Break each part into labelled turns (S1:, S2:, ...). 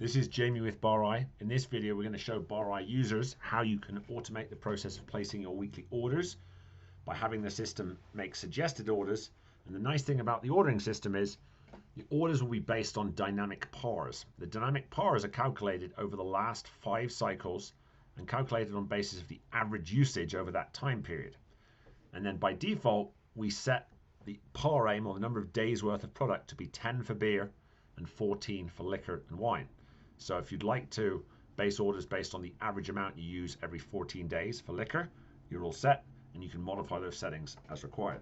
S1: This is Jamie with BarEye. In this video, we're going to show BarEye users how you can automate the process of placing your weekly orders by having the system make suggested orders. And the nice thing about the ordering system is the orders will be based on dynamic pars. The dynamic pars are calculated over the last 5 cycles and calculated on basis of the average usage over that time period. And then by default, we set the par aim, or the number of days worth of product, to be 10 for beer and 14 for liquor and wine. So if you'd like to base orders based on the average amount you use every 14 days for liquor, you're all set, and you can modify those settings as required.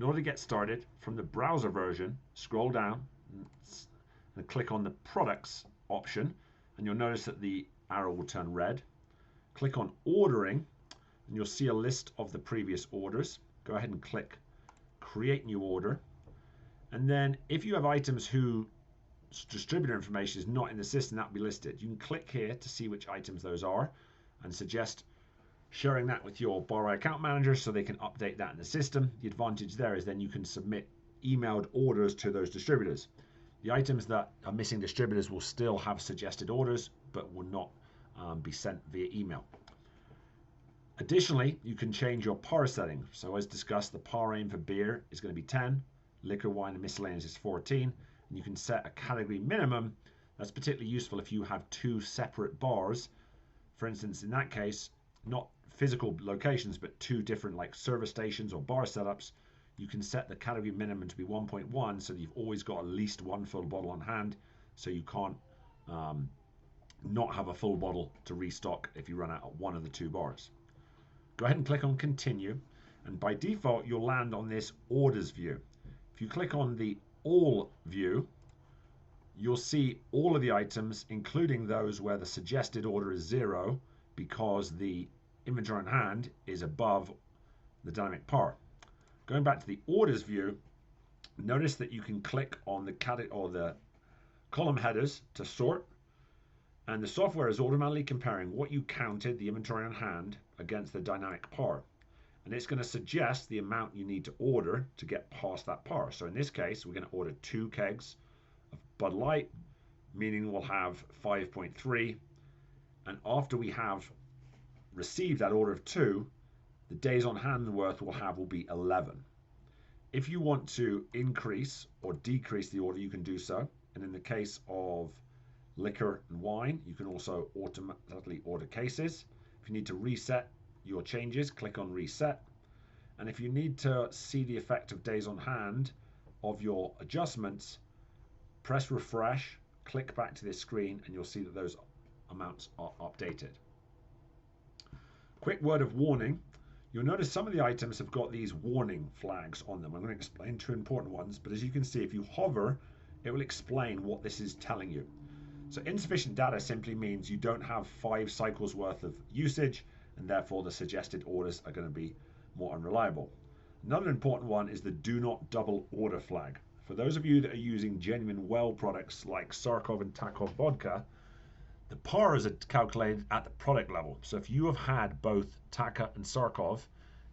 S1: In order to get started, from the browser version, scroll down and click on the products option, and you'll notice that the arrow will turn red. Click on ordering, and you'll see a list of the previous orders. Go ahead and click create new order. And then if you have items whose distributor information is not in the system, that will be listed. You can click here to see which items those are and suggest sharing that with your BarEye account manager so they can update that in the system. The advantage there is then you can submit emailed orders to those distributors. The items that are missing distributors will still have suggested orders but will not be sent via email. Additionally, you can change your par setting. So as discussed, the par aim for beer is going to be 10, liquor, wine, and miscellaneous is 14, and you can set a category minimum. That's particularly useful if you have 2 separate bars. For instance, in that case, not physical locations, but 2 different like service stations or bar setups. You can set the category minimum to be 1.1, so that you've always got at least 1 full bottle on hand, so you can't not have a full bottle to restock if you run out of one of the 2 bars. Go ahead and click on continue, and by default you'll land on this orders view. If you click on the all view, you'll see all of the items, including those where the suggested order is 0 because the inventory on hand is above the dynamic par. Going back to the orders view, notice that you can click on the the column headers to sort, and the software is automatically comparing what you counted, the inventory on hand, against the dynamic par. And it's going to suggest the amount you need to order to get past that par. So in this case, we're going to order 2 kegs of Bud Light, meaning we'll have 5.3. And after we have received that order of 2, the days on hand worth we'll have will be 11. If you want to increase or decrease the order, you can do so. And in the case of liquor and wine, you can also automatically order cases. If you need to reset your changes, click on reset. And if you need to see the effect of days on hand of your adjustments, press refresh, click back to this screen, and you'll see that those amounts are updated. Quick word of warning, you'll notice some of the items have got these warning flags on them. I'm going to explain 2 important ones, but as you can see, if you hover, it will explain what this is telling you. So insufficient data simply means you don't have 5 cycles worth of usage, and therefore the suggested orders are going to be more unreliable. Another important one is the do not double order flag. For those of you that are using genuine well products like Sarkov and Takov vodka, the pars are calculated at the product level. So if you have had both Taka and Sarkov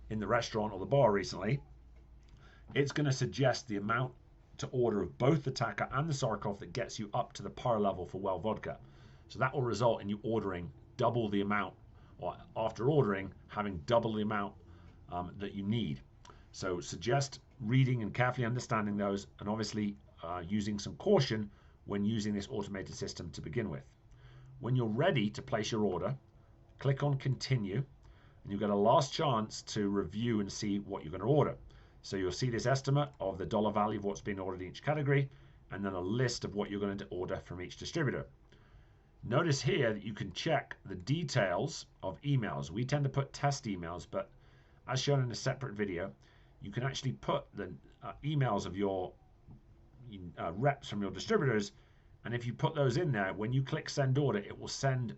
S1: in the restaurant or the bar recently, it's going to suggest the amount to order of both the Taka and the Sarkov that gets you up to the par level for well vodka. So that will result in you ordering double the amount, or after ordering, having double the amount that you need. So suggest reading and carefully understanding those, and obviously using some caution when using this automated system to begin with. When you're ready to place your order, click on continue, and you've got a last chance to review and see what you're going to order. So you'll see this estimate of the dollar value of what's been ordered in each category, and then a list of what you're going to order from each distributor. Notice here that you can check the details of emails. We tend to put test emails, but as shown in a separate video, you can actually put the emails of your reps from your distributors, and if you put those in there, when you click send order, it will send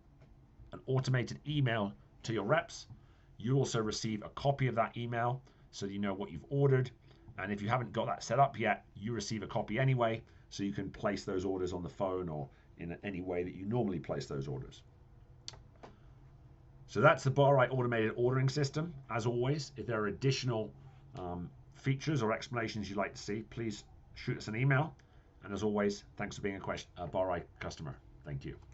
S1: an automated email to your reps. You also receive a copy of that email so you know what you've ordered, and if you haven't got that set up yet, you receive a copy anyway, so you can place those orders on the phone or in any way that you normally place those orders. So that's the BarEye automated ordering system. As always, if there are additional features or explanations you'd like to see, please shoot us an email. And as always, thanks for being a BarEye customer. Thank you.